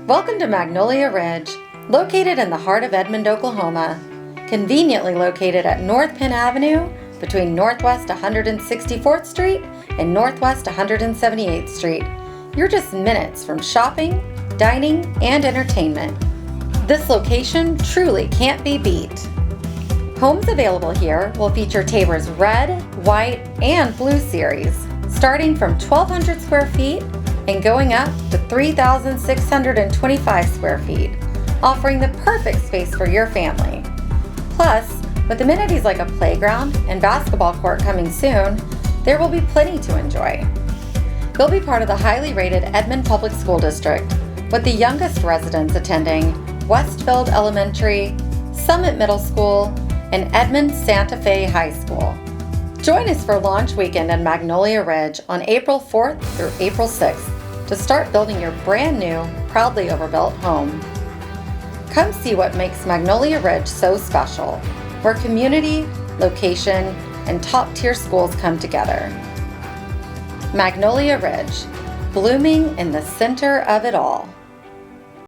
Welcome to Magnolia Ridge, located in the heart of Edmond, Oklahoma. Conveniently located at North Penn Avenue between Northwest 164th Street and Northwest 178th Street. You're just minutes from shopping, dining, and entertainment. This location truly can't be beat. Homes available here will feature Tabor's red, white, and blue series, starting from 1,200 square feet and going up to 3,625 square feet, offering the perfect space for your family. Plus, with amenities like a playground and basketball court coming soon, there will be plenty to enjoy. You'll be part of the highly rated Edmond Public School District, with the youngest residents attending Westfield Elementary, Summit Middle School, and Edmond Santa Fe High School. Join us for launch weekend in Magnolia Ridge on April 4th through April 6th to start building your brand new, proudly overbuilt home. Come see what makes Magnolia Ridge so special, where community, location, and top-tier schools come together. Magnolia Ridge, blooming in the center of it all.